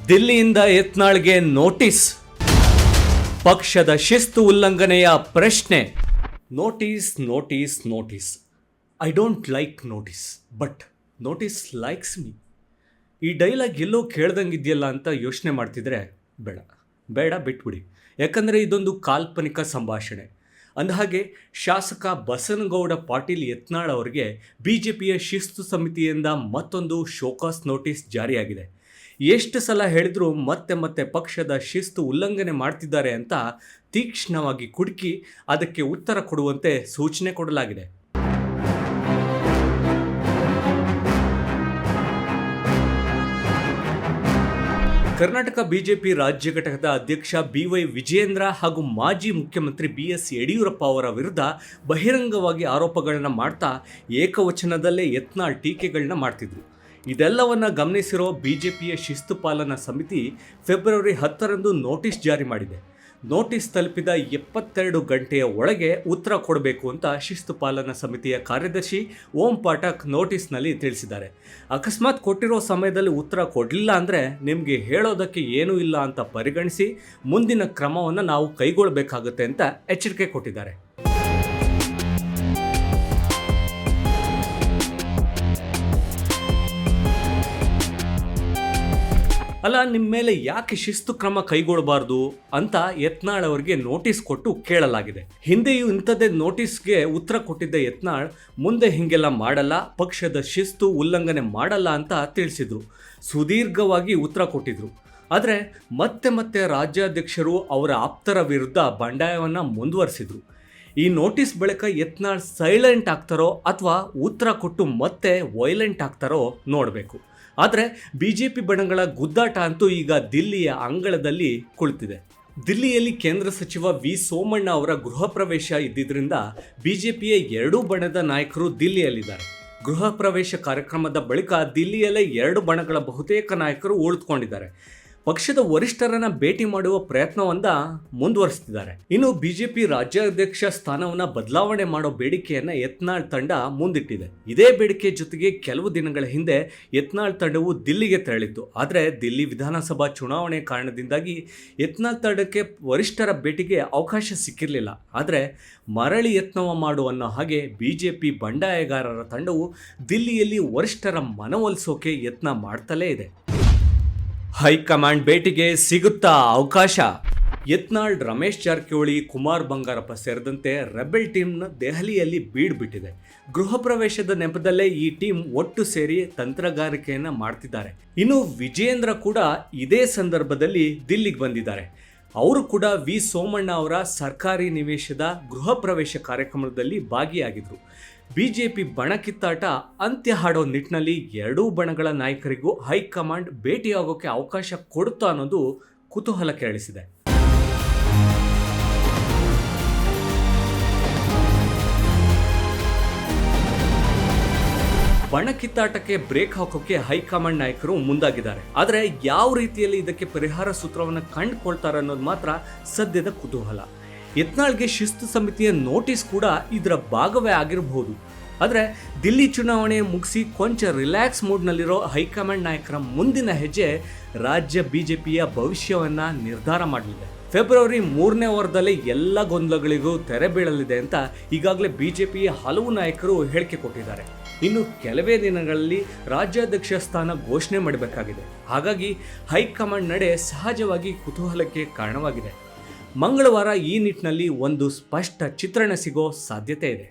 ದಿಲ್ಲಿಯಿಂದ ಯತ್ನಾಳ್ಗೆ notice. ಪಕ್ಷದ ಶಿಸ್ತು ಉಲ್ಲಂಘನೆಯ ಪ್ರಶ್ನೆ. Notice notice notice. I don't like notice, but notice likes me. ಈ ಡೈಲಾಗ್ ಎಲ್ಲೋ ಕೇಳ್ದಂಗಿದೆಯಲ್ಲ ಅಂತ ಯೋಚನೆ ಮಾಡ್ತಿದ್ರೆ ಬೇಡ ಬಿಟ್ಬಿಡಿ. ಯಾಕಂದರೆ ಇದೊಂದು ಕಾಲ್ಪನಿಕ ಸಂಭಾಷಣೆ. ಅಂದಹಾಗೆ ಶಾಸಕ ಬಸನಗೌಡ ಪಾಟೀಲ್ ಯತ್ನಾಳ್ ಅವರಿಗೆ BJPಯ ಶಿಸ್ತು ಸಮಿತಿಯಿಂದ ಮತ್ತೊಂದು ಶೋಕಾಸ್ ನೋಟಿಸ್ ಜಾರಿಯಾಗಿದೆ. ಎಷ್ಟು ಸಲ ಹೇಳಿದರೂ ಮತ್ತೆ ಪಕ್ಷದ ಶಿಸ್ತು ಉಲ್ಲಂಘನೆ ಮಾಡ್ತಿದ್ದಾರೆ ಅಂತ ತೀಕ್ಷ್ಣವಾಗಿ ಕುಡುಕಿ ಅದಕ್ಕೆ ಉತ್ತರ ಕೊಡುವಂತೆ ಸೂಚನೆ ಕೊಡಲಾಗಿದೆ. ಕರ್ನಾಟಕ BJP ರಾಜ್ಯ ಘಟಕದ ಅಧ್ಯಕ್ಷ BY ವಿಜಯೇಂದ್ರ ಹಾಗೂ ಮಾಜಿ ಮುಖ್ಯಮಂತ್ರಿ BS ಯಡಿಯೂರಪ್ಪ ಅವರ ವಿರುದ್ಧ ಬಹಿರಂಗವಾಗಿ ಆರೋಪಗಳನ್ನು ಮಾಡ್ತಾ ಏಕವಚನದಲ್ಲೇ ಯತ್ನಾಳ್ ಟೀಕೆಗಳನ್ನ ಮಾಡ್ತಿದ್ರು. ಇದೆಲ್ಲವನ್ನ ಗಮನಿಸಿರೋ BJPಯ ಶಿಸ್ತು ಪಾಲನಾ ಸಮಿತಿ ಫೆಬ್ರವರಿ 10ರಂದು ನೋಟಿಸ್ ಜಾರಿ ಮಾಡಿದೆ. ನೋಟಿಸ್ ತಲುಪಿದ 72 ಗಂಟೆಯ ಒಳಗೆ ಉತ್ತರ ಕೊಡಬೇಕು ಅಂತ ಶಿಸ್ತು ಪಾಲನಾ ಸಮಿತಿಯ ಕಾರ್ಯದರ್ಶಿ ಓಂ ಪಾಠಕ್ ನೋಟಿಸ್ನಲ್ಲಿ ತಿಳಿಸಿದ್ದಾರೆ. ಅಕಸ್ಮಾತ್ ಕೊಟ್ಟಿರೋ ಸಮಯದಲ್ಲಿ ಉತ್ತರ ಕೊಡಲಿಲ್ಲ ಅಂದರೆ ನಿಮಗೆ ಹೇಳೋದಕ್ಕೆ ಏನೂ ಇಲ್ಲ ಅಂತ ಪರಿಗಣಿಸಿ ಮುಂದಿನ ಕ್ರಮವನ್ನು ನಾವು ಕೈಗೊಳ್ಳಬೇಕಾಗುತ್ತೆ ಅಂತ ಎಚ್ಚರಿಕೆ ಕೊಟ್ಟಿದ್ದಾರೆ. ಅಲ್ಲ, ನಿಮ್ಮ ಮೇಲೆ ಯಾಕೆ ಶಿಸ್ತು ಕ್ರಮ ಕೈಗೊಳ್ಳಬಾರ್ದು ಅಂತ ಯತ್ನಾಳ್ ಅವರಿಗೆ ನೋಟಿಸ್ ಕೊಟ್ಟು ಕೇಳಲಾಗಿದೆ. ಹಿಂದೆಯೂ ಇಂಥದ್ದೇ ನೋಟಿಸ್ಗೆ ಉತ್ತರ ಕೊಟ್ಟಿದ್ದ ಯತ್ನಾಳ್ ಮುಂದೆ ಹೀಗೆಲ್ಲ ಮಾಡಲ್ಲ, ಪಕ್ಷದ ಶಿಸ್ತು ಉಲ್ಲಂಘನೆ ಮಾಡಲ್ಲ ಅಂತ ತಿಳಿಸಿದ್ರು. ಸುದೀರ್ಘವಾಗಿ ಉತ್ತರ ಕೊಟ್ಟಿದ್ರು. ಆದರೆ ಮತ್ತೆ ರಾಜ್ಯಾಧ್ಯಕ್ಷರು ಅವರ ಆಪ್ತರ ವಿರುದ್ಧ ಬಂಡಾಯವನ್ನು ಮುಂದುವರಿಸಿದ್ರು. ಈ ನೋಟಿಸ್ ಬಳಿಕ ಯತ್ನಾಳ್ ಸೈಲೆಂಟ್ ಆಗ್ತಾರೋ ಅಥವಾ ಉತ್ತರ ಕೊಟ್ಟು ಮತ್ತೆ ವೈಲೆಂಟ್ ಆಗ್ತಾರೋ ನೋಡಬೇಕು. ಆದರೆ BJP ಬಣಗಳ ಗುದ್ದಾಟ ಅಂತೂ ಈಗ ದಿಲ್ಲಿಯ ಅಂಗಳದಲ್ಲಿ ಕುಳಿತಿದೆ. ದಿಲ್ಲಿಯಲ್ಲಿ ಕೇಂದ್ರ ಸಚಿವ V ಸೋಮಣ್ಣ ಅವರ ಗೃಹ ಪ್ರವೇಶ ಇದ್ದಿದ್ದರಿಂದ BJPಯ ಎರಡೂ ಬಣದ ನಾಯಕರು ದಿಲ್ಲಿಯಲ್ಲಿದ್ದಾರೆ. ಗೃಹ ಪ್ರವೇಶ ಕಾರ್ಯಕ್ರಮದ ಬಳಿಕ ದಿಲ್ಲಿಯಲ್ಲೇ ಎರಡು ಬಣಗಳ ಬಹುತೇಕ ನಾಯಕರು ಉಳಿದುಕೊಂಡಿದ್ದಾರೆ. ಪಕ್ಷದ ವರಿಷ್ಠರನ್ನ ಭೇಟಿ ಮಾಡುವ ಪ್ರಯತ್ನವನ್ನ ಮುಂದುವರಿಸುತ್ತಿದ್ದಾರೆ. ಇನ್ನು BJP ರಾಜ್ಯಾಧ್ಯಕ್ಷ ಸ್ಥಾನವನ್ನು ಬದಲಾವಣೆ ಮಾಡೋ ಬೇಡಿಕೆಯನ್ನು ಯತ್ನಾಳ್ ತಂಡ ಮುಂದಿಟ್ಟಿದೆ. ಇದೇ ಬೇಡಿಕೆ ಜೊತೆಗೆ ಕೆಲವು ದಿನಗಳ ಹಿಂದೆ ಯತ್ನಾಳ್ ತಂಡವು ದಿಲ್ಲಿಗೆ ತೆರಳಿತ್ತು. ಆದರೆ ದಿಲ್ಲಿ ವಿಧಾನಸಭಾ ಚುನಾವಣೆ ಕಾರಣದಿಂದಾಗಿ ಯತ್ನಾಳ್ ತಂಡಕ್ಕೆ ವರಿಷ್ಠರ ಭೇಟಿಗೆ ಅವಕಾಶ ಸಿಕ್ಕಿರಲಿಲ್ಲ. ಆದರೆ ಮರಳಿ ಯತ್ನವ ಮಾಡುವನ್ನೋ ಹಾಗೆ BJP ಬಂಡಾಯಗಾರರ ತಂಡವು ದಿಲ್ಲಿಯಲ್ಲಿ ವರಿಷ್ಠರ ಮನವೊಲಿಸೋಕೆ ಯತ್ನ ಮಾಡ್ತಲೇ ಇದೆ. ಹೈಕಮಾಂಡ್ ಭೇಟಿಗೆ ಸಿಗುತ್ತಾ ಅವಕಾಶ? ಯತ್ನಾಳ್, ರಮೇಶ್ ಜಾರಕಿಹೊಳಿ, ಕುಮಾರ್ ಬಂಗಾರಪ್ಪ ಸೇರಿದಂತೆ ರೆಬೆಲ್ ಟೀಮ್ನ ದೆಹಲಿಯಲ್ಲಿ ಬೀಡ್ಬಿಟ್ಟಿದೆ. ಗೃಹ ಪ್ರವೇಶದ ನೆಪದಲ್ಲೇ ಈ ಟೀಮ್ ಒಟ್ಟು ಸೇರಿ ತಂತ್ರಗಾರಿಕೆಯನ್ನು ಮಾಡ್ತಿದ್ದಾರೆ. ಇನ್ನು ವಿಜಯೇಂದ್ರ ಕೂಡ ಇದೇ ಸಂದರ್ಭದಲ್ಲಿ ದಿಲ್ಲಿಗೆ ಬಂದಿದ್ದಾರೆ. ಅವರು ಕೂಡ V ಸೋಮಣ್ಣ ಅವರ ಸರ್ಕಾರಿ ನಿವೇಶದ ಗೃಹ ಪ್ರವೇಶ ಕಾರ್ಯಕ್ರಮದಲ್ಲಿ ಭಾಗಿಯಾಗಿದ್ದರು. BJP ಬಣ ಕಿತ್ತಾಟ ಅಂತ್ಯ ಹಾಡೋ ನಿಟ್ಟಿನಲ್ಲಿ ಎರಡೂ ಬಣಗಳ ನಾಯಕರಿಗೂ ಹೈಕಮಾಂಡ್ ಭೇಟಿಯಾಗೋಕೆ ಅವಕಾಶ ಕೊಡುತ್ತಾ ಅನ್ನೋದು ಕುತೂಹಲ ಕೆರಳಿಸಿದೆ. ಬಣ ಕಿತ್ತಾಟಕ್ಕೆ ಬ್ರೇಕ್ ಹಾಕೋಕೆ ಹೈಕಮಾಂಡ್ ನಾಯಕರು ಮುಂದಾಗಿದ್ದಾರೆ. ಆದರೆ ಯಾವ ರೀತಿಯಲ್ಲಿ ಇದಕ್ಕೆ ಪರಿಹಾರ ಸೂತ್ರವನ್ನು ಕಂಡುಕೊಳ್ತಾರೆ ಅನ್ನೋದು ಮಾತ್ರ ಸದ್ಯದ ಕುತೂಹಲ. ಯತ್ನಾಳ್ಗೆ ಶಿಸ್ತು ಸಮಿತಿಯ ನೋಟಿಸ್ ಕೂಡ ಇದರ ಭಾಗವೇ ಆಗಿರಬಹುದು. ಆದರೆ ದಿಲ್ಲಿ ಚುನಾವಣೆ ಮುಗಿಸಿ ಕೊಂಚ ರಿಲ್ಯಾಕ್ಸ್ ಮೂಡ್ನಲ್ಲಿರೋ ಹೈಕಮಾಂಡ್ ನಾಯಕರ ಮುಂದಿನ ಹೆಜ್ಜೆ ರಾಜ್ಯ BJPಯ ಭವಿಷ್ಯವನ್ನು ನಿರ್ಧಾರ ಮಾಡಲಿದೆ. ಫೆಬ್ರವರಿ 3ನೇ ವಾರದಲ್ಲಿ ಎಲ್ಲ ಗೊಂದಲಗಳಿಗೂ ತೆರೆ ಬೀಳಲಿದೆ ಅಂತ ಈಗಾಗಲೇ BJPಯ ಹಲವು ನಾಯಕರು ಹೇಳಿಕೆ ಕೊಟ್ಟಿದ್ದಾರೆ. ಇನ್ನು ಕೆಲವೇ ದಿನಗಳಲ್ಲಿ ರಾಜ್ಯಾಧ್ಯಕ್ಷ ಸ್ಥಾನ ಘೋಷಣೆ ಮಾಡಬೇಕಾಗಿದೆ. ಹಾಗಾಗಿ ಹೈಕಮಾಂಡ್ ನಡೆ ಸಹಜವಾಗಿ ಕುತೂಹಲಕ್ಕೆ ಕಾರಣವಾಗಿದೆ. ಮಂಗಳವಾರ ಈ ನಿಟ್ಟಿನಲ್ಲಿ ಒಂದು ಸ್ಪಷ್ಟ ಚಿತ್ರಣ ಸಿಗೋ ಸಾಧ್ಯತೆ ಇದೆ.